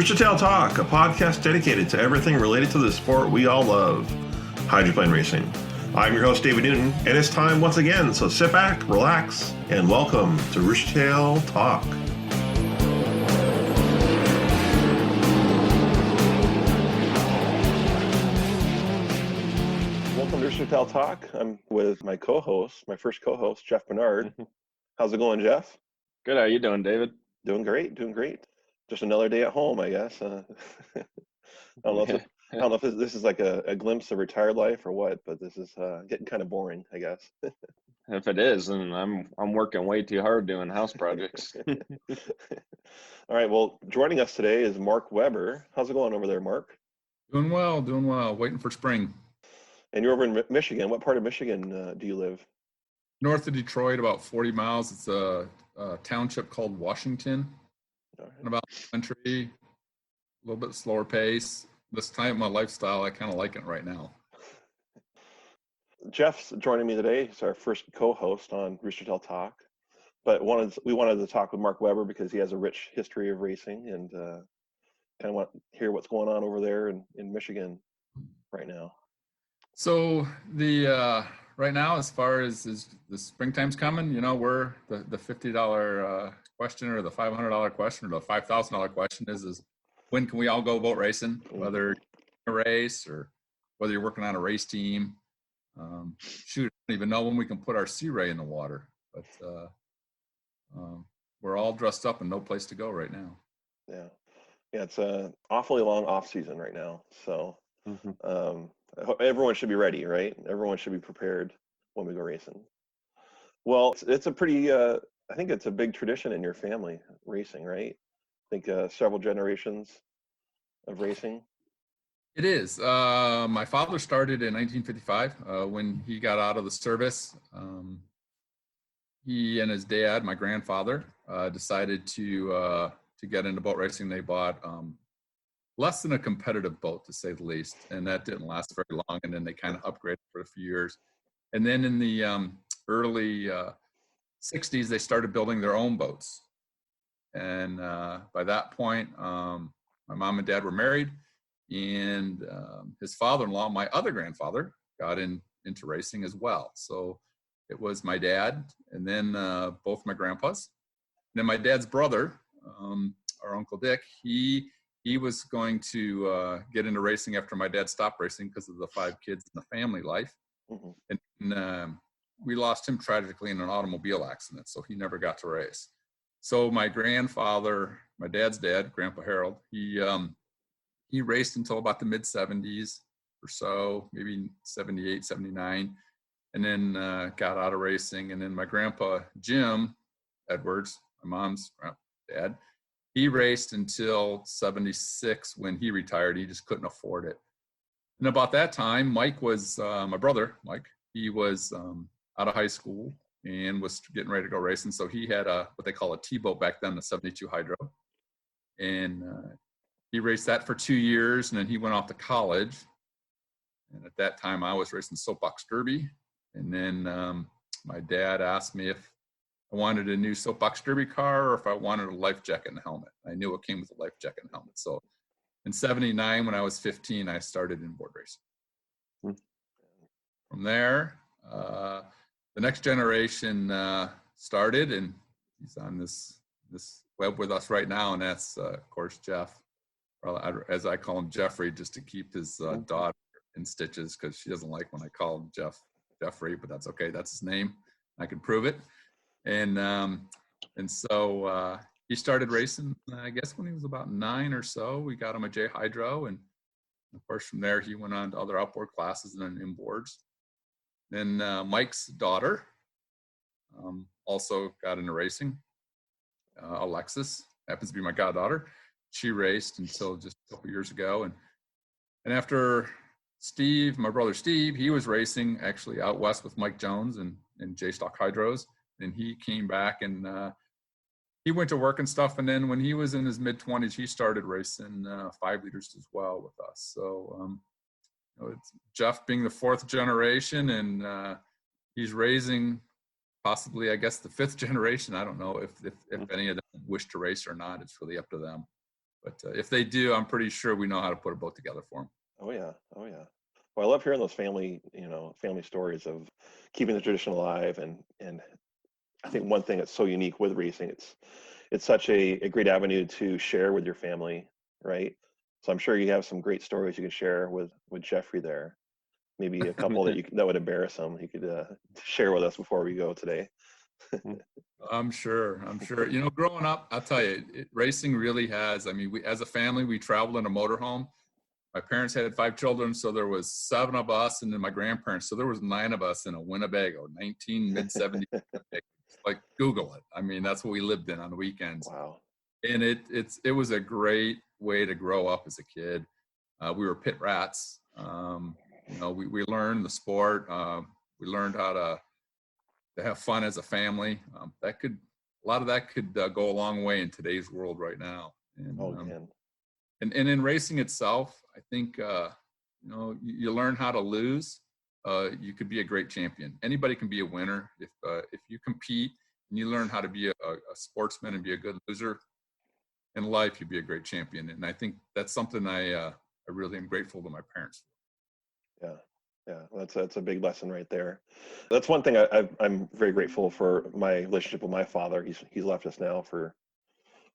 Roostertail Talk, a podcast dedicated to everything related to the sport we all love, hydroplane racing. I'm your host, David Newton, and it's time once again, so sit back, relax, and welcome to Roostertail Talk. Welcome to Roostertail Talk. I'm with my co-host, my first co-host, Jeff Bernard. How's it going, Jeff? Good. How you doing, David? Doing great. Just another day at home, I guess. I don't know if this is like a glimpse of retired life or what, but this is getting kind of boring, I guess. If it is, and I'm working way too hard doing house projects. All right. Well, joining us today is Mark Weber. How's it going over there, Mark? Doing well. Waiting for spring. And you're over in Michigan. What part of Michigan do you live? North of Detroit, about 40 miles. It's a township called Washington. Right. About country, a little bit slower pace. This time of my lifestyle, I kind of like it right now. Jeff's joining me today. He's our first co-host on Roostertail Talk. But we wanted to talk with Mark Weber because he has a rich history of racing and kind of want to hear what's going on over there in Michigan right now. So the right now, as far as the springtime's coming, we're the $50 question or the $500 question or the $5,000 question is when can we all go boat racing, whether a race or whether you're working on a race team. Shoot, I don't even know when we can put our Sea Ray in the water, but we're all dressed up and no place to go right now. Yeah, it's a awfully long off season right now, so everyone should be ready, right? Everyone should be prepared when we go racing. Well, it's a pretty I think it's a big tradition in your family, racing, right? I think several generations of racing. It is. My father started in 1955 when he got out of the service. He and his dad, my grandfather, decided to get into boat racing. They bought less than a competitive boat, to say the least, and that didn't last very long. And then they kind of upgraded for a few years. And then in the early 60s, they started building their own boats. And by that point, my mom and dad were married, and his father-in-law, my other grandfather, got into racing as well. So it was my dad, and then both my grandpas. And then my dad's brother, our Uncle Dick, he was going to get into racing after my dad stopped racing because of the 5 kids in the family life. And we lost him tragically in an automobile accident, so he never got to race. So my grandfather, my dad's dad, Grandpa Harold, he raced until about the mid-70s or so, maybe 78, 79, and then got out of racing. And then my grandpa, Jim Edwards, my mom's dad, he raced until 76 when he retired. He just couldn't afford it. And about that time, Mike was, my brother, Mike, he was out of high school and was getting ready to go racing. So he had what they call a T-boat back then, a 72 hydro. And he raced that for 2 years, and then he went off to college. And at that time, I was racing soapbox derby. And then my dad asked me if I wanted a new soapbox derby car or if I wanted a life jacket and a helmet. I knew it came with a life jacket and helmet. So in 79, when I was 15, I started in board racing. From there, the next generation started, and he's on this web with us right now, and that's, of course, Jeff. As I call him, Jeffrey, just to keep his daughter in stitches because she doesn't like when I call him Jeffrey, but that's okay. That's his name. I can prove it. And so he started racing, I guess, when he was about 9 or so. We got him a J Hydro, and of course, from there, he went on to other outboard classes and then inboards. Then Mike's daughter also got into racing. Alexis happens to be my goddaughter. She raced until just a couple years ago. And after Steve, my brother Steve, he was racing actually out west with Mike Jones and J-Stock Hydros. And he came back and he went to work and stuff. And then when he was in his mid-20s, he started racing 5 liters as well with us. So it's Jeff being the 4th generation, and he's raising possibly, I guess, the 5th generation. I don't know if any of them wish to race or not. It's really up to them. But if they do, I'm pretty sure we know how to put a boat together for them. Oh yeah. Oh yeah. Well, I love hearing those family stories of keeping the tradition alive. And I think one thing that's so unique with racing, it's such a great avenue to share with your family, right? So I'm sure you have some great stories you can share with Jeffrey there. Maybe a couple that would embarrass him. You could share with us before we go today. I'm sure. Growing up, I'll tell you, racing really has. I mean, we as a family, we traveled in a motorhome. My parents had 5 children, so there was 7 of us, and then my grandparents. So there was 9 of us in a Winnebago, mid-70s. Like Google it. I mean, that's what we lived in on the weekends. Wow. And it was a great way to grow up as a kid. We were pit rats. We learned the sport. We learned how to have fun as a family. A lot of that could go a long way in today's world right now. And, Man. And in racing itself, I think you learn how to lose. You could be a great champion. Anybody can be a winner if you compete and you learn how to be a sportsman and be a good loser. In life, you'd be a great champion. And I think that's something I really am grateful to my parents for. Yeah, that's a big lesson right there. That's one thing I'm very grateful for my relationship with my father. He's left us now for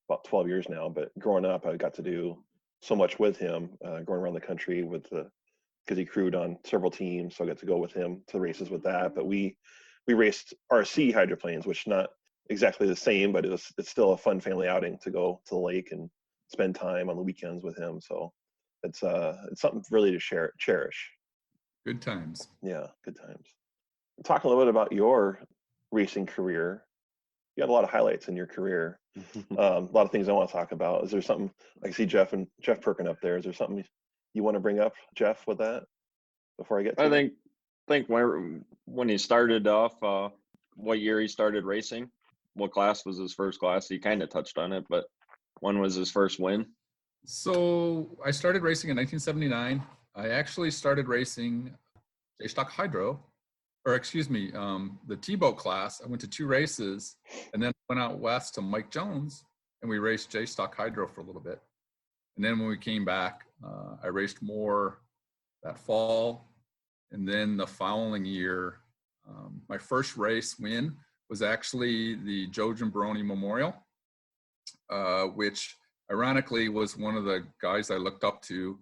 about 12 years now, but growing up, I got to do so much with him, going around the country because he crewed on several teams, so I got to go with him to races with that. But we raced RC hydroplanes, which not exactly the same, but it's still a fun family outing to go to the lake and spend time on the weekends with him. So it's something really to cherish. Good times. Yeah, good times. Talk a little bit about your racing career. You had a lot of highlights in your career. A lot of things I want to talk about. Is there something, I see Jeff Perkin up there. Is there something you want to bring up, Jeff, with that before I get to I think when he started off, what year he started racing, what class was his first class? He kind of touched on it, but when was his first win? So I started racing in 1979. I actually started racing J-Stock Hydro, the T-boat class. I went to 2 races and then went out west to Mike Jones and we raced J-Stock Hydro for a little bit. And then when we came back, I raced more that fall. And then the following year, my first race win was actually the Joe Jambroni Memorial, which ironically was one of the guys I looked up to.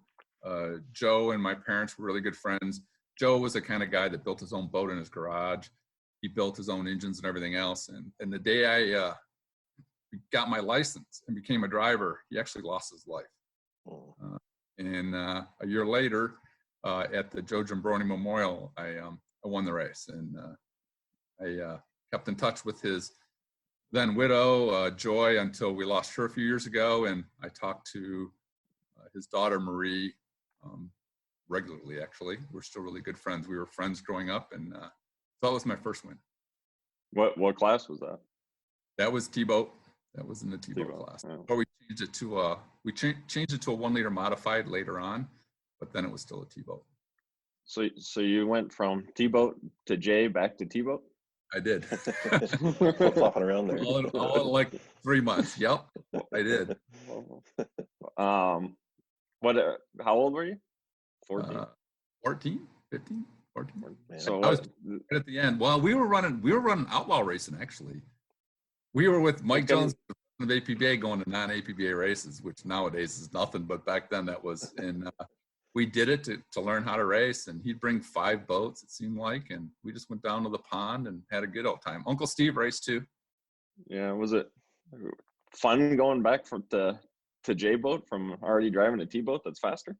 Joe and my parents were really good friends. Joe was the kind of guy that built his own boat in his garage. He built his own engines and everything else. And the day I got my license and became a driver, he actually lost his life. And a year later, at the Joe Jambroni Memorial, I won the race. And I kept in touch with his then widow, Joy, until we lost her a few years ago. And I talked to his daughter, Marie, regularly, actually. We're still really good friends. We were friends growing up, and so that was my first win. What class was that? That was T-boat. That was in the T-boat class. Yeah. Or we changed it to changed it to a 1-liter modified later on, but then it was still a T-boat. So you went from T-boat to J back to T-boat? I did. Flip-flopping around there. all in like 3 months. Yep, I did. How old were you? 14? 14, 15, 14. Man. So I was right at the end. Well, we were running outlaw racing, actually. We were with Mike Jones of APBA going to non-APBA races, which nowadays is nothing, but back then that was we did it to learn how to race, and he'd bring 5 boats, it seemed like, and we just went down to the pond and had a good old time. Uncle Steve raced too. Yeah, was it fun going back to J-boat from already driving a T-boat that's faster?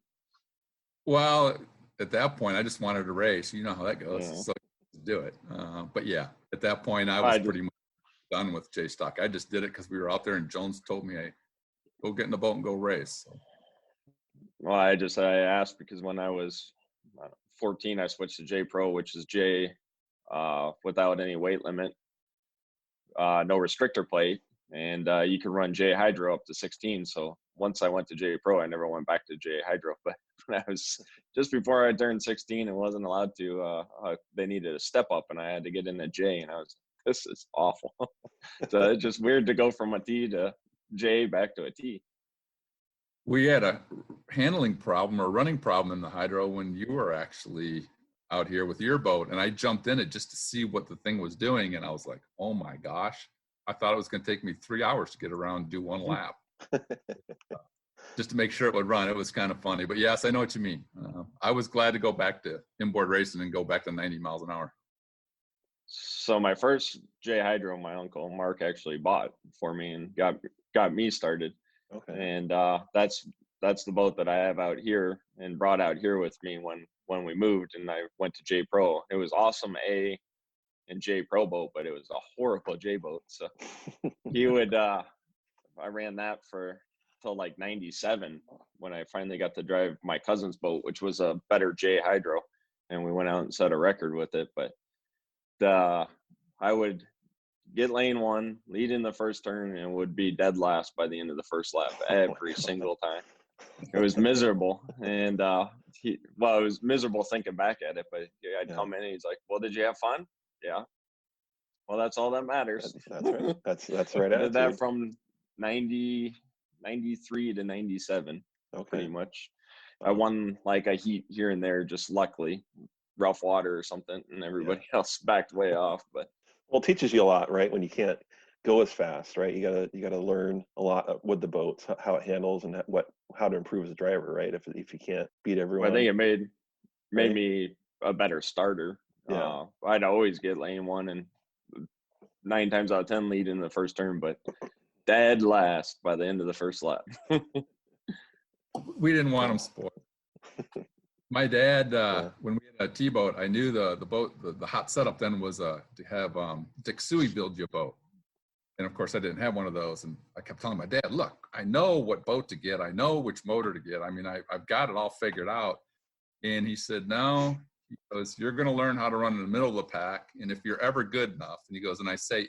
Well, at that point, I just wanted to race. You know how that goes. Yeah. So do it. But yeah, at that point, I was pretty much done with J-Stock. I just did it because we were out there, and Jones told me, "Hey, go get in the boat and go race." So. Well, I asked because when I was 14, I switched to J Pro, which is J without any weight limit, no restrictor plate, and you can run J Hydro up to 16. So once I went to J Pro, I never went back to J Hydro. But when I was just before I turned 16 and wasn't allowed to, they needed a step up, and I had to get into J, and this is awful. So it's just weird to go from a T to J back to a T. We had a handling problem or running problem in the hydro when you were actually out here with your boat, and I jumped in it just to see what the thing was doing, and I was like, oh my gosh, I thought it was going to take me 3 hours to get around and do one lap just to make sure it would run. It was kind of funny, but yes, I know what you mean. I was glad to go back to inboard racing and go back to 90 miles an hour. So my first J Hydro, my uncle Mark actually bought for me and got me started. Okay. And that's the boat that I have out here and brought out here with me when we moved and I went to J Pro. It was awesome A and J Pro boat, but it was a horrible J boat. So he would I ran that till like 97 when I finally got to drive my cousin's boat, which was a better J Hydro, and we went out and set a record with it. But I would get lane one, lead in the first turn, and would be dead last by the end of the first lap every single time. It was miserable. And it was miserable thinking back at it, but I'd come in and he's like, well, did you have fun? Yeah. Well, that's all that matters. That's right. That's right. I did that from 93 to 97, pretty much. I won like a heat here and there, just luckily, rough water or something, and everybody else backed way off. But it teaches you a lot, right? When you can't go as fast, right? You gotta learn a lot with the boat, how it handles, and how to improve as a driver, right? If you can't beat everyone, I think it made me a better starter. Yeah, I'd always get lane one and 9 times out of 10 lead in the first turn, but dead last by the end of the first lap. We didn't want them spoiled. My dad, when we had a T-boat, I knew the boat, the hot setup then was to have Dixui build you a boat. And of course, I didn't have one of those. And I kept telling my dad, look, I know what boat to get. I know which motor to get. I mean, I've got it all figured out. And he said, no, he goes, you're going to learn how to run in the middle of the pack. And if you're ever good enough, and he goes, and I say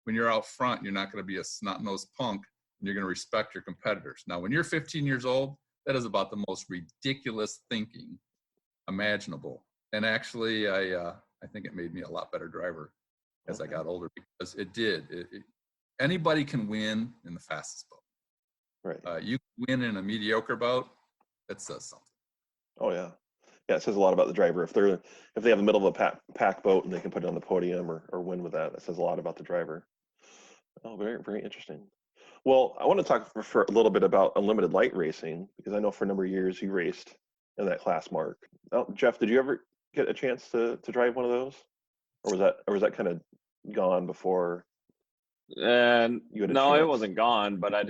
when you're out front, you're not going to be a snot-nosed punk, and you're going to respect your competitors. Now, when you're 15 years old, that is about the most ridiculous thinking imaginable. And actually, I think it made me a lot better driver as I got older, because it did. Anybody can win in the fastest boat. Right. You can win in a mediocre boat. That says something. Oh yeah. Yeah, it says a lot about the driver. If they have a middle of a pack boat and they can put it on the podium or win with that, says a lot about the driver. Oh, very, very interesting. Well, I want to talk for a little bit about unlimited light racing, because I know for a number of years you raced in that class, Mark. Oh, Jeff, did you ever get a chance to drive one of those, or was that kind of gone before? And you had no, it wasn't gone, but I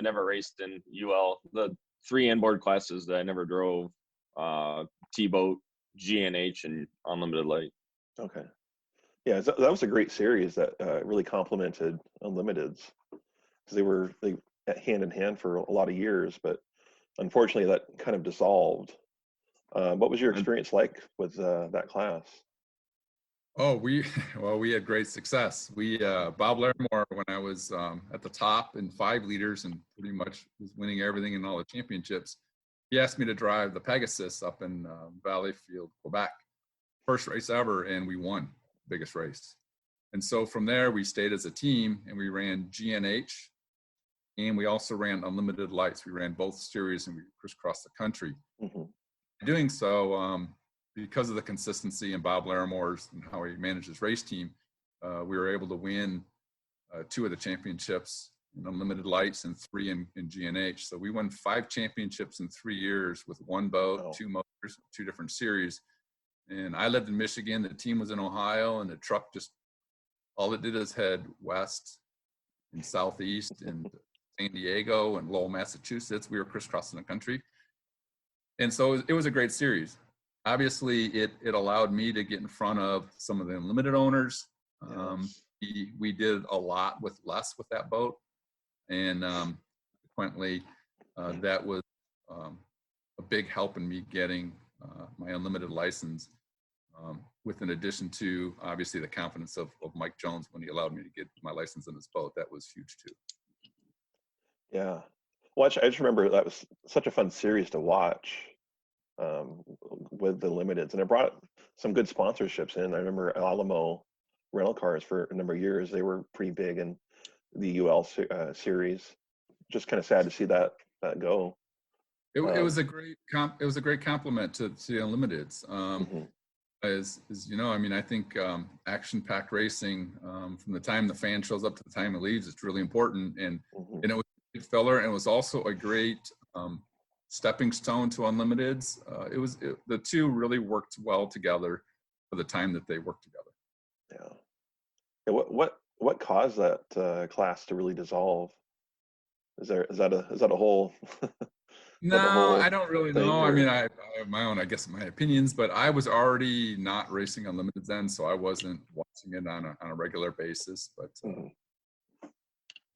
never raced in UL. The 3 inboard classes that I never drove, T-boat, GNH, and unlimited light. Okay. Yeah, that was a great series that really complemented Unlimiteds, because they were hand in hand for a lot of years, but unfortunately that kind of dissolved. What was your experience like with that class? Oh, we had great success. Bob Larimore, when I was at the top in 5 liters and pretty much was winning everything in all the championships, he asked me to drive the Pegasus up in Valleyfield, Quebec. First race ever, and we won. Biggest race. And so from there we stayed as a team, and we ran GNH, and we also ran unlimited lights. We ran both series, and we crisscrossed the country. Mm-hmm. Doing so, because of the consistency and Bob Larimore's and how he managed his race team, we were able to win 2 of the championships in unlimited lights and 3 in GNH. So we won 5 championships in 3 years with 1 boat, 2 motors, 2 different series. And I lived in Michigan. The team was in Ohio, and the truck just, all it did is head west and southeast and San Diego and Lowell, Massachusetts. We were crisscrossing the country. And so it was a great series. Obviously, it allowed me to get in front of some of the unlimited owners. We did a lot with less with that boat. And consequently, that was a big help in me getting my unlimited license, with an addition to obviously the confidence of Mike Jones when he allowed me to get my license in his boat. That was huge too. Yeah. Well, I just remember that was such a fun series to watch with the limiteds, and it brought some good sponsorships in. I remember Alamo rental cars for a number of years. They were pretty big in the UL series. just kind of sad to see that go. It was a great compliment to the Unlimiteds. As you know, I mean, I think action-packed racing from the time the fan shows up to the time it leaves, it's really important. And it was a big filler, and it was also a great stepping stone to Unlimiteds. The two really worked well together for the time that they worked together. Yeah. What caused that class to really dissolve? Is that a whole? No, I don't really know. I mean, I have my own, I guess, my opinions, but I was already not racing Unlimited then, so I wasn't watching it on a regular basis. But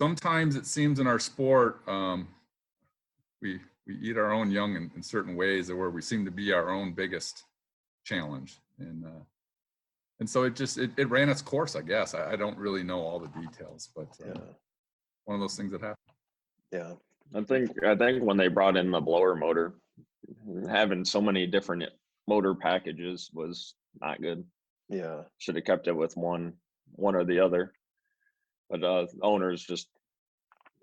sometimes it seems in our sport, we eat our own young in certain ways, where we seem to be our own biggest challenge, and so it ran its course, I guess. I don't really know all the details, but one of those things that happened. Yeah. I think when they brought in the blower motor, having so many different motor packages was not good. Yeah. Should have kept it with one or the other. But owners just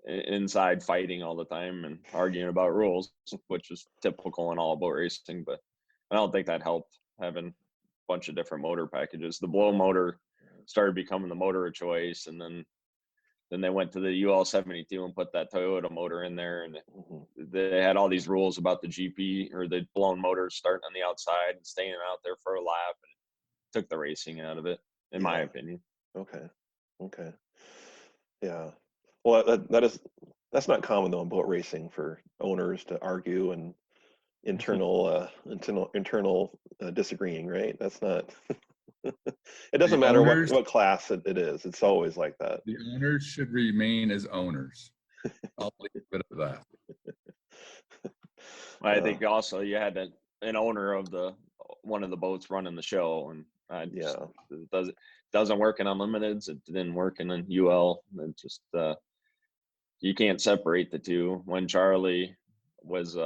inside fighting all the time and arguing about rules, which is typical in all boat racing. But I don't think that helped, having a bunch of different motor packages. The blow motor started becoming the motor of choice, and then they went to the UL72 and put that Toyota motor in there, and they had all these rules about the GP or the blown motors starting on the outside and staying out there for a lap, and it took the racing out of it, in my opinion. Okay. Yeah. Well, that's not common though in boat racing for owners to argue and internal disagreeing, right? That's not. It doesn't matter what class it is. It's always like that. The owners should remain as owners. I'll leave it at that. I think also you had an owner of one of the boats running the show, and it doesn't work in Unlimiteds. It didn't work in UL. It just you can't separate the two. When Charlie was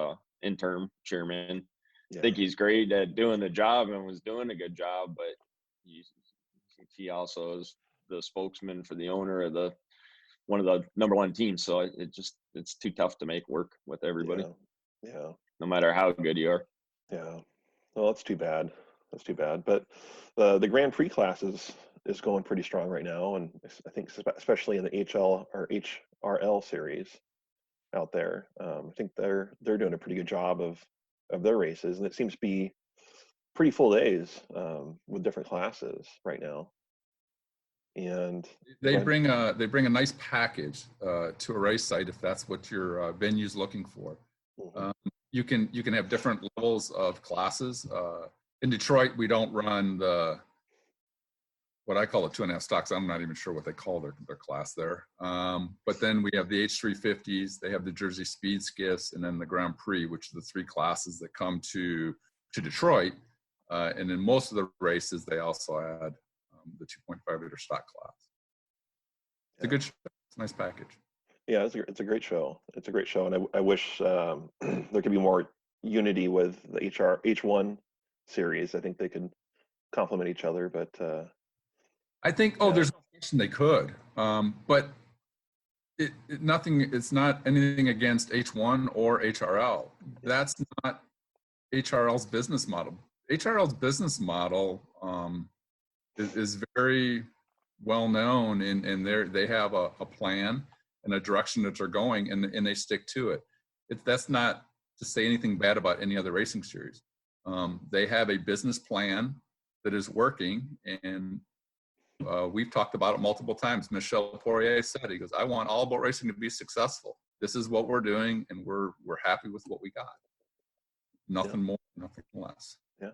interim chairman, I think he's great at doing the job and was doing a good job, but he also is the spokesman for the owner of one of the number one teams. So it's too tough to make work with everybody. Yeah. No matter how good you are. Yeah. Well, that's too bad. But the Grand Prix classes is going pretty strong right now, and I think especially in the HL or HRL series out there, I think they're doing a pretty good job of their races, and it seems to be pretty full days with different classes right now. And they bring a nice package to a race site if that's what your venue's looking for. You can have different levels of classes. In Detroit, we don't run what I call the 2.5 stocks. I'm not even sure what they call their class there. But then we have the H350s. They have the Jersey Speed Skiffs, and then the Grand Prix, which are the three classes that come to Detroit. And in most of the races, they also add the 2.5 liter stock class. It's a good show. It's a nice package. Yeah, it's a great show. It's a great show, and I wish there could be more unity with the H1 series. I think they could complement each other, but I think there's no question they could, but it's not anything against H1 or HRL. That's not HRL's business model. HRL's business model is very well known, and they have a plan and a direction that they're going, and they stick to it. That's not to say anything bad about any other racing series. They have a business plan that is working, and we've talked about it multiple times. Michel Poirier said, he goes, "I want all boat racing to be successful. This is what we're doing, and we're happy with what we got. Nothing more, nothing less." Yeah.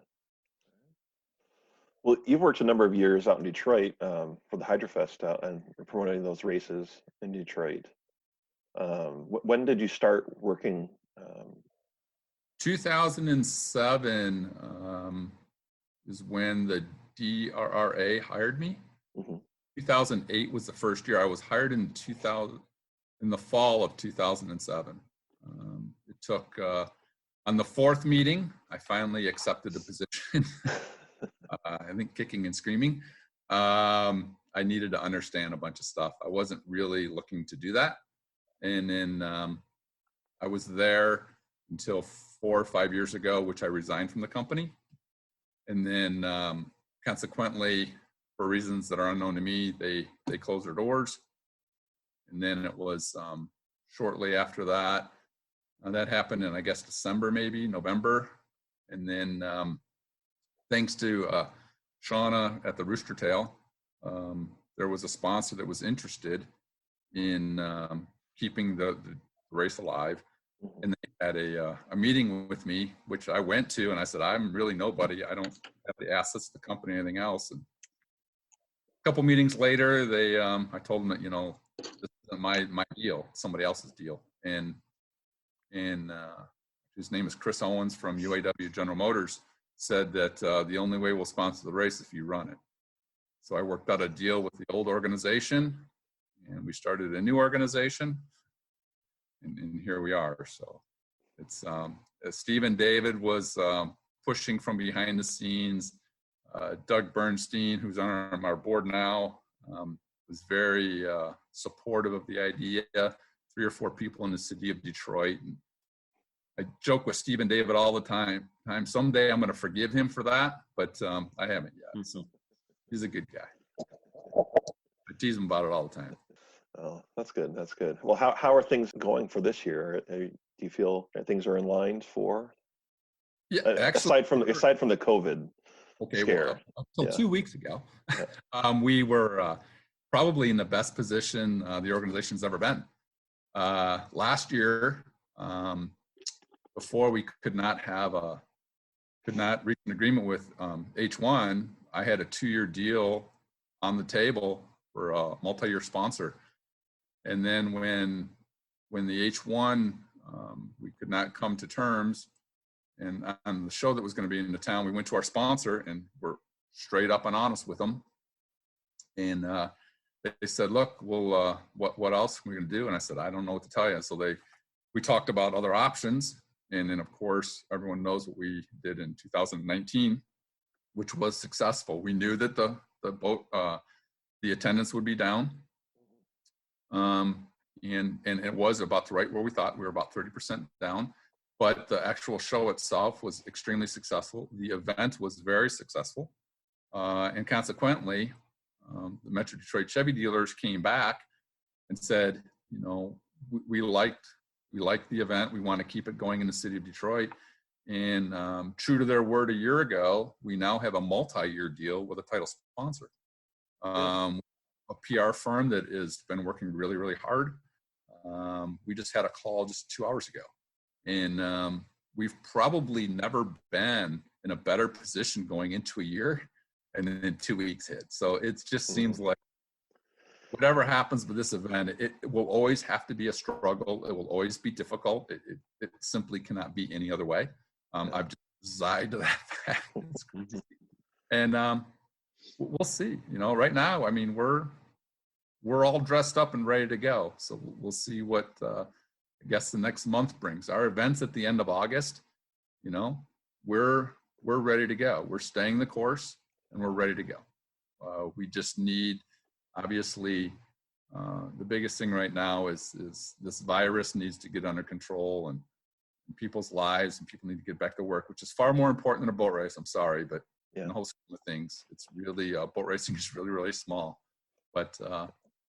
Well, you've worked a number of years out in Detroit for the Hydrofest and promoting those races in Detroit. When did you start working? 2007 is when the DRRA hired me. 2008 was the first year. I was hired in the fall of 2007. It took on the fourth meeting, I finally accepted the position. I think kicking and screaming. I needed to understand a bunch of stuff. I wasn't really looking to do that. And then I was there until 4 or 5 years ago, which I resigned from the company. And then consequently, for reasons that are unknown to me, they closed their doors. And then it was shortly after that, that happened in, I guess, December, maybe November. And then thanks to Shauna at the Roostertail, there was a sponsor that was interested in keeping the race alive. And they had a meeting with me, which I went to, and I said, I'm really nobody. I don't have the assets of the company, anything else. And a couple meetings later, I told them that, this isn't my deal, somebody else's deal. And his name is Chris Owens from UAW General Motors, said that the only way we'll sponsor the race is if you run it. So I worked out a deal with the old organization, and we started a new organization, and here we are. So it's Stephen David was pushing from behind the scenes. Doug Bernstein, who's on our board now, was very supportive of the idea. 3 or 4 people in the city of Detroit. And I joke with Stephen David all the time. Someday I'm going to forgive him for that, but I haven't yet. So he's a good guy. I tease him about it all the time. Oh, that's good. That's good. Well, how are things going for this year? Do you feel things are in line for? Yeah, actually, aside from the COVID scare. Well, up until 2 weeks ago, we were probably in the best position the organization's ever been. Last year, before we could not reach an agreement with H1, I had a 2-year deal on the table for a multi-year sponsor. And then when the H1, we could not come to terms, and on the show that was going to be in the town, we went to our sponsor and we're straight up and honest with them. And they said, look, well, what else are we going to do? And I said, I don't know what to tell you. So we talked about other options. And then, of course, everyone knows what we did in 2019, which was successful. We knew that the attendance would be down. And it was about right where we thought. We were about 30% down. But the actual show itself was extremely successful. The event was very successful. And consequently, the Metro Detroit Chevy dealers came back and said, we liked the event. We want to keep it going in the city of Detroit. And true to their word a year ago, we now have a multi-year deal with a title sponsor. A PR firm that has been working really, really hard. We just had a call just 2 hours ago. And we've probably never been in a better position going into a year, and then 2 weeks hit. So it just seems like whatever happens with this event, it will always have to be a struggle. It will always be difficult. It simply cannot be any other way. I've just resigned to that fact. It's crazy. And we'll see. Right now, I mean, we're all dressed up and ready to go. So we'll see what I guess the next month brings. Our event's at the end of August. We're ready to go. We're staying the course, and we're ready to go. We just need, obviously, the biggest thing right now is this virus needs to get under control, and people's lives, and people need to get back to work, which is far more important than a boat race. I'm sorry, but in the whole scheme of things, it's really boat racing is really, really small. But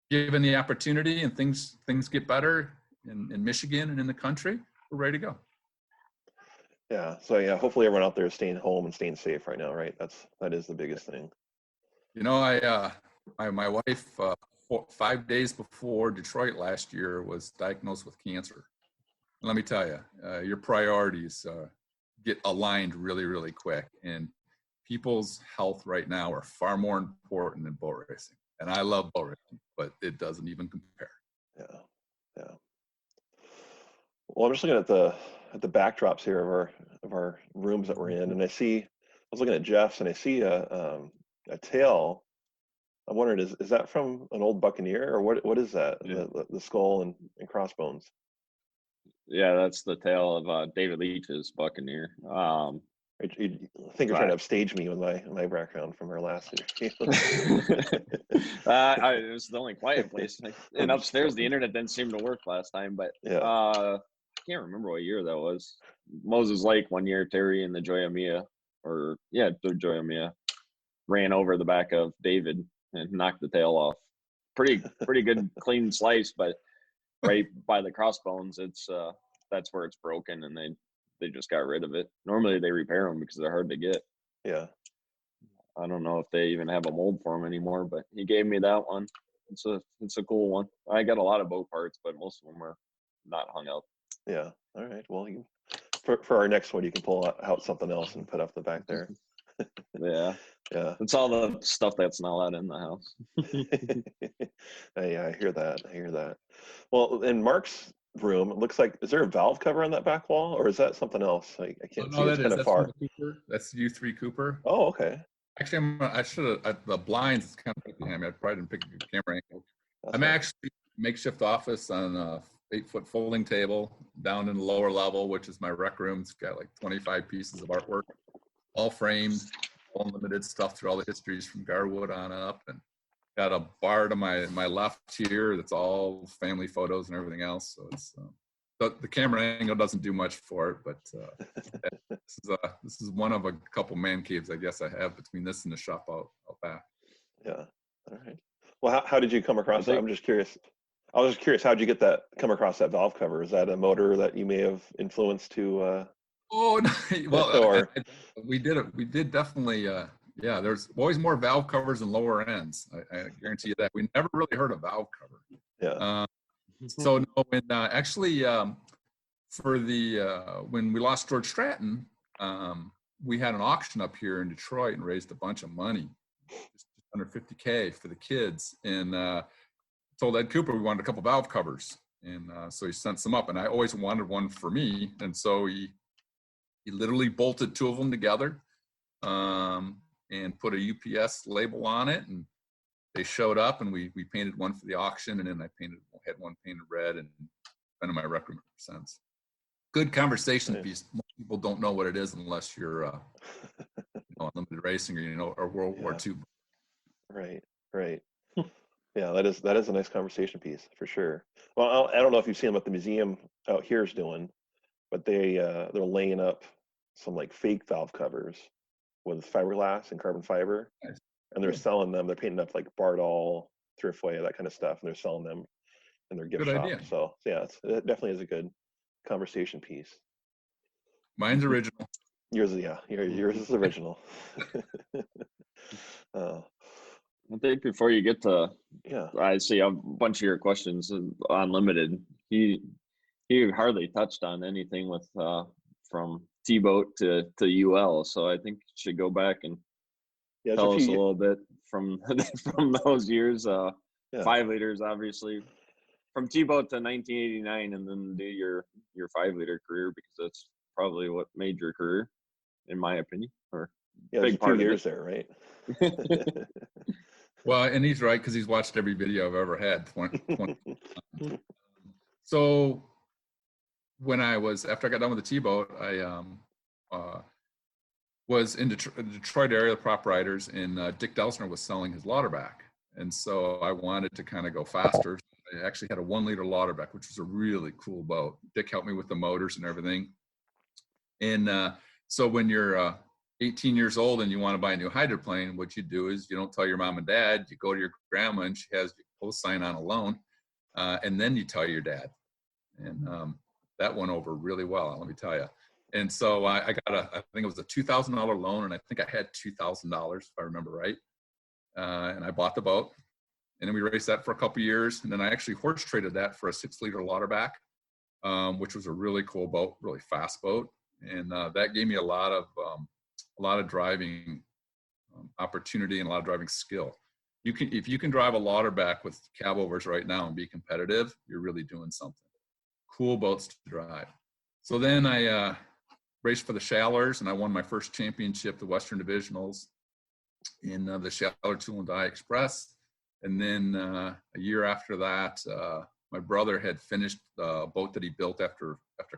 given the opportunity and things get better in Michigan and in the country, we're ready to go. Yeah. So hopefully everyone out there is staying home and staying safe right now, right? That is the biggest thing. My wife 5 days before Detroit last year was diagnosed with cancer. And let me tell you, your priorities get aligned really, really quick, and people's health right now are far more important than boat racing. And I love boat racing, but it doesn't even compare. Yeah. Well, I'm just looking at the backdrops here of our rooms that we're in, and I was looking at Jeff's, and I see a tail. I'm wondering, is that from an old Buccaneer, or what is that? Yeah. The skull and crossbones. Yeah, that's the tail of David Leach's Buccaneer. I think you're trying to upstage me with my background from our last interview. It was the only quiet place. And upstairs, the internet didn't seem to work last time. But I can't remember what year that was. Moses Lake one year, Terry and the the Joyamia ran over the back of David and knocked the tail off. Pretty good clean slice, but right by the crossbones, it's that's where it's broken, and they just got rid of it. Normally they repair them because they're hard to get. Yeah. I don't know if they even have a mold for them anymore, but he gave me that one. It's a cool one. I got a lot of boat parts, but most of them are not hung up. Yeah. All right. Well, for our next one, you can pull out something else and put up the back there. Yeah. Yeah. It's all the stuff that's not allowed in the house. Yeah, I hear that. Well, in Mark's room, it looks like, is there a valve cover on that back wall, or is that something else? I can't see. It's kind of far. That's U3 Cooper. Oh, okay. Actually, I should have, the blinds is kind of right behind me. I probably didn't pick a good camera angle. I'm actually makeshift office on a 8-foot folding table down in the lower level, which is my rec room. It's got like 25 pieces of artwork, all framed, all unlimited stuff through all the histories from Garwood on up, and got a bar to my left here that's all family photos and everything else. So it's the camera angle doesn't do much for it, but this is one of a couple man caves I guess I have between this and the shop out back. Yeah. All right. Well, how did you come across that? I'm just curious. I was just curious, how'd you come across that valve cover? Is that a motor that you may have influenced to? Oh, no, well, we did definitely. Yeah, there's always more valve covers than lower ends. I guarantee you that. We never really heard a valve cover. Yeah. So no, when actually for the when we lost George Stratton, we had an auction up here in Detroit and raised a bunch of money, just under $50K for the kids, and told Ed Cooper we wanted a couple valve covers, and so he sent some up, and I always wanted one for me, and so he literally bolted two of them together and put a UPS label on it, and they showed up, and we painted one for the auction, and then I had one painted red, and been in my rec room ever since. Good conversation piece. Most people don't know what it is unless you're unlimited racing or World War II. Right. Yeah, that is a nice conversation piece for sure. Well, I don't know if you've seen what the museum out here is doing, but they're laying up some like fake valve covers with fiberglass and carbon fiber, nice. And they're selling them. They're painting up like Bardol, Thriftway, that kind of stuff, and they're selling them in their gift shop. Idea. So yeah, it definitely is a good conversation piece. Mine's original. Yours is original. I think before you get to, I see a bunch of your questions on limited. He hardly touched on anything with from T-boat to UL, so I think you should go back and tell us a little bit from those years. 5 liters, obviously, from T-boat to 1989, and then do your 5 liter career, because that's probably what made your career, in my opinion. Or big part 2 years there, right? Well, and he's right, because he's watched every video I've ever had. 20. So after I got done with the T-boat, I was in the Detroit area, the prop riders, and Dick Delsner was selling his Lauterback. And so I wanted to kind of go faster. I actually had a 1 liter Lauterback, which was a really cool boat. Dick helped me with the motors and everything. And so when you're 18 years old and you want to buy a new hydroplane, what you do is you don't tell your mom and dad. You go to your grandma, and she has you co-sign on a loan, and then you tell your dad. And that went over really well, let me tell you. And so I got I think it was a $2,000 loan, and I think I had $2,000 if I remember right. And I bought the boat, and then we raced that for a couple years, and then I actually horse traded that for a 6 liter Lauterback, which was a really cool boat, really fast boat, and that gave me a lot of driving opportunity and a lot of driving skill. If you can drive a Lauterback with cab overs right now and be competitive, you're really doing something. Cool boats to drive. So then I raced for the Shallers, and I won my first championship, the Western Divisionals, in the Shaller Tool and Die Express. And then a year after that, my brother had finished the boat that he built after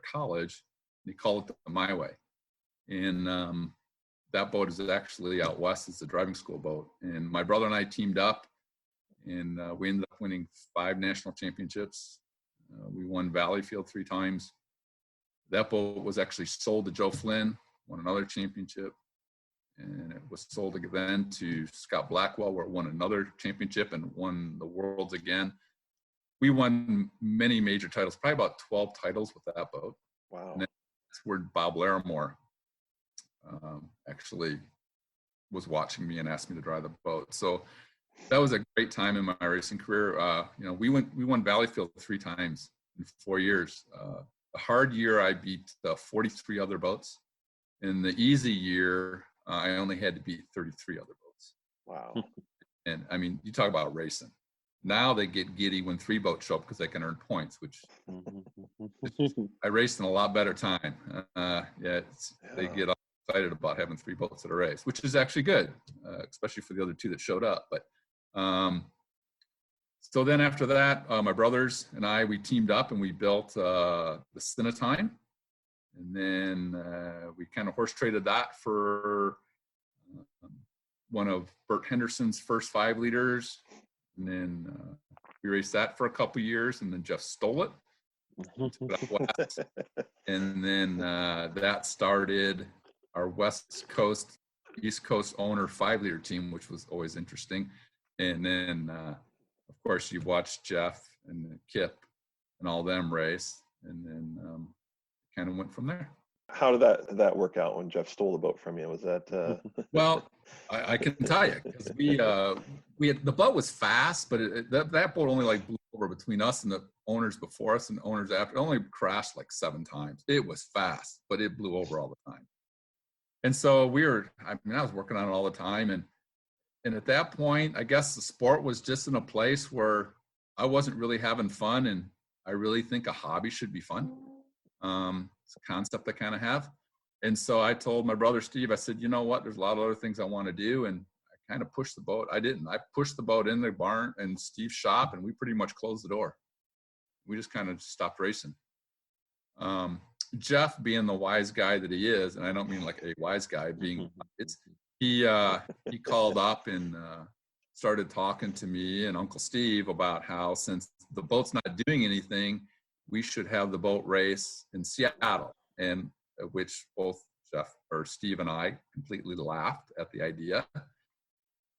college, and he called it the My Way. And that boat is actually out west. It's a driving school boat. And my brother and I teamed up, and we ended up winning 5 national championships. We won Valleyfield 3 times. That boat was actually sold to Joe Flynn, won another championship. And it was sold then to Scott Blackwell, where it won another championship and won the Worlds again. We won many major titles, probably about 12 titles with that boat. Wow. And that's where Bob Larimore actually was watching me and asked me to drive the boat. So that was a great time in my racing career. We won Valleyfield 3 times in 4 years. The hard year, I beat 43 other boats. In the easy year, I only had to beat 33 other boats. Wow. And I mean, you talk about racing. Now they get giddy when 3 boats show up because they can earn points, which I raced in a lot better time. They get excited about having 3 boats at a race, which is actually good, especially for the other 2 that showed up. But so then after that, my brothers and I, we teamed up and we built the Cinetime. And then we kind of horse traded that for one of Bert Henderson's first 5 liters. And then we raced that for a couple of years, and then Jeff stole it. And then that started our West Coast, East Coast owner 5-liter team, which was always interesting. And then, of course, you watched Jeff and Kip and all them race, and then kind of went from there. How did that work out when Jeff stole the boat from you? Was that Well, I can tell you, because we had, the boat was fast, but that boat only blew over between us and the owners before us and owners after. It only crashed 7 times. It was fast, but it blew over all the time. And so I was working on it all the time, and at that point, I guess the sport was just in a place where I wasn't really having fun, and I really think a hobby should be fun. It's a concept I kind of have. And so I told my brother, Steve, I said, you know what, there's a lot of other things I want to do. And I kind of pushed the boat. I pushed the boat in the barn and Steve's shop, and we pretty much closed the door. We just kind of stopped racing. Jeff, being the wise guy that he is, and I don't mean a wise guy, he called up and started talking to me and Uncle Steve about how, since the boat's not doing anything, we should have the boat race in Seattle, and which both Steve and I completely laughed at the idea.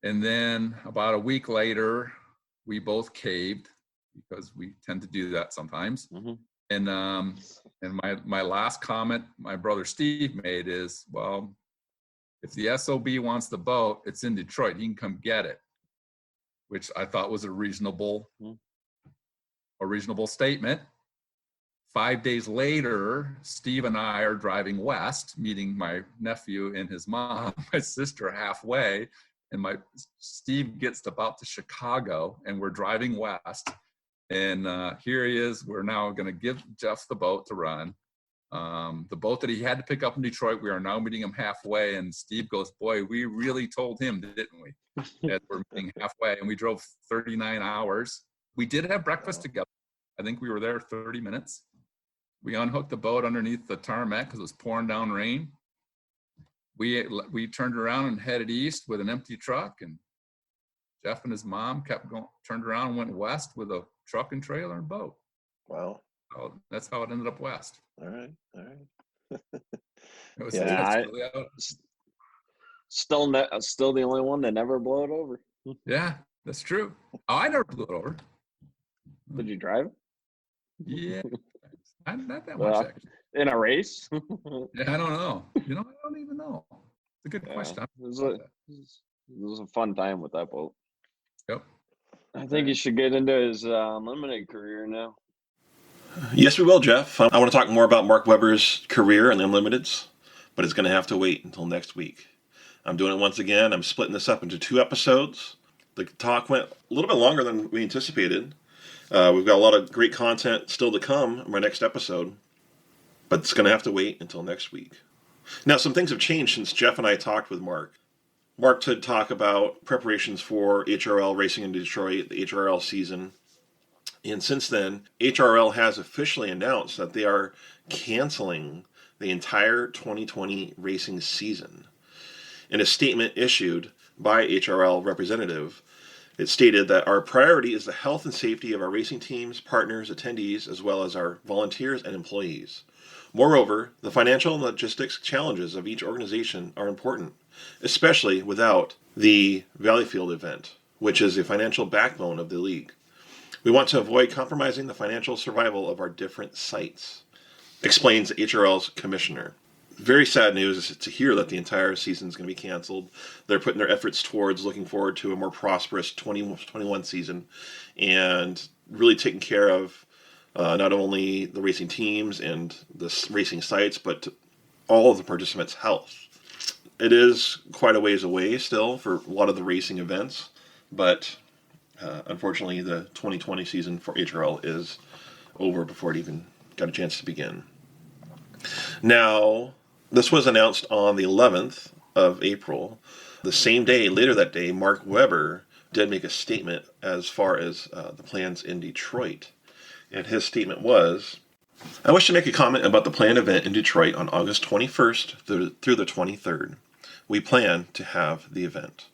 And then about a week later, we both caved, because we tend to do that sometimes. Mm-hmm. And my last comment my brother Steve made is, well, if the SOB wants the boat, it's in Detroit. He can come get it, which I thought was a reasonable statement. 5 days later, Steve and I are driving west, meeting my nephew and his mom, my sister, halfway. And Steve gets about to Chicago, and we're driving west. And here he is. We're now going to give Jeff the boat to run. The boat that he had to pick up in Detroit, we are now meeting him halfway. And Steve goes, boy, we really told him, didn't we? That we're meeting halfway. And we drove 39 hours. We did have breakfast together. I think we were there 30 minutes. We unhooked the boat underneath the tarmac because it was pouring down rain. We turned around and headed east with an empty truck, and Jeff and his mom kept going, turned around and went west with a truck and trailer and boat. Wow. So that's how it ended up west. All right. It was still the only one that never blew it over. Yeah, that's true. Oh, I never blew it over. Did you drive? Yeah. Not that much, actually. In a race? Yeah, I don't know. I don't even know. It's a good question. It was a fun time with that boat. Yep. I think he should get into his unlimited career now. Yes, we will, Jeff. I want to talk more about Mark Webber's career and the Unlimiteds, but it's going to have to wait until next week. I'm doing it once again. I'm splitting this up into 2 episodes. The talk went a little bit longer than we anticipated. We've got a lot of great content still to come in our next episode, but it's going to have to wait until next week. Now, some things have changed since Jeff and I talked with Mark. Mark did talk about preparations for HRL racing in Detroit, the HRL season. And since then, HRL has officially announced that they are canceling the the entire 2020 racing season. In a statement issued by HRL representative, it stated that our priority is the health and safety of our racing teams, partners, attendees, as well as our volunteers and employees. Moreover, the financial and logistics challenges of each organization are important, especially without the Valleyfield event, which is the financial backbone of the league. We want to avoid compromising the financial survival of our different sites, explains HRL's commissioner. Very sad news to hear that the entire season is going to be canceled. They're putting their efforts towards looking forward to a more prosperous 2021 season and really taking care of not only the racing teams and the racing sites, but all of the participants' health. It is quite a ways away still for a lot of the racing events, but unfortunately, the 2020 season for HRL is over before it even got a chance to begin. Now, this was announced on the 11th of April. The same day, later that day, Mark Webber did make a statement as far as the plans in Detroit. And his statement was, I wish to make a comment about the planned event in Detroit on August 21st through the 23rd. We plan to have the event.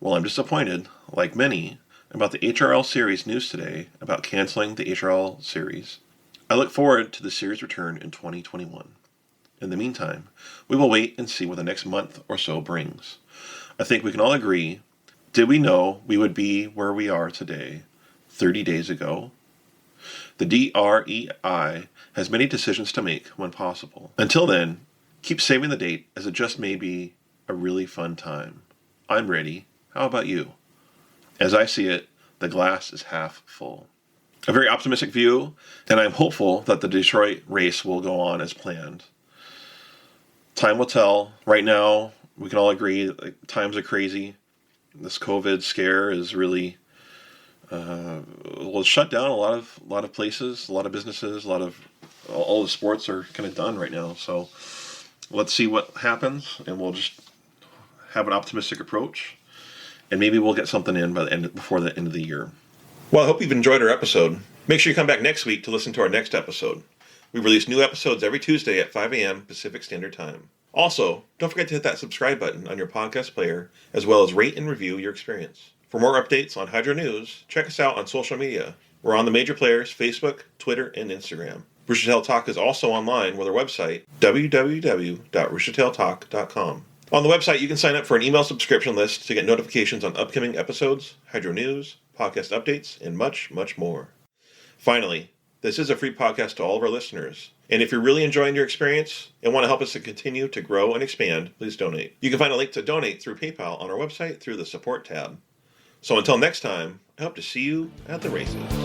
While I'm disappointed, like many, about the HRL Series news today about canceling the HRL Series, I look forward to the series return in 2021. In the meantime, we will wait and see what the next month or so brings. I think we can all agree, did we know we would be where we are today 30 days ago? The DREI has many decisions to make when possible. Until then, keep saving the date as it just may be a really fun time. I'm ready. How about you? As I see it, the glass is half full. A very optimistic view, and I'm hopeful that the Detroit race will go on as planned. Time will tell. Right now, we can all agree that times are crazy. This COVID scare is really shut down a lot of places, a lot of businesses, all the sports are kind of done right now. So let's see what happens, and we'll just have an optimistic approach. And maybe we'll get something in before the end of the year. Well, I hope you've enjoyed our episode. Make sure you come back next week to listen to our next episode. We release new episodes every Tuesday at 5 a.m. Pacific Standard Time. Also, don't forget to hit that subscribe button on your podcast player, as well as rate and review your experience. For more updates on Hydro News, check us out on social media. We're on the major players, Facebook, Twitter, and Instagram. Roostertail Talk is also online with our website, www.roostertailtalk.com. On the website, you can sign up for an email subscription list to get notifications on upcoming episodes, Hydro News, podcast updates, and much, much more. Finally, this is a free podcast to all of our listeners. And if you're really enjoying your experience and want to help us to continue to grow and expand, please donate. You can find a link to donate through PayPal on our website through the support tab. So until next time, I hope to see you at the races.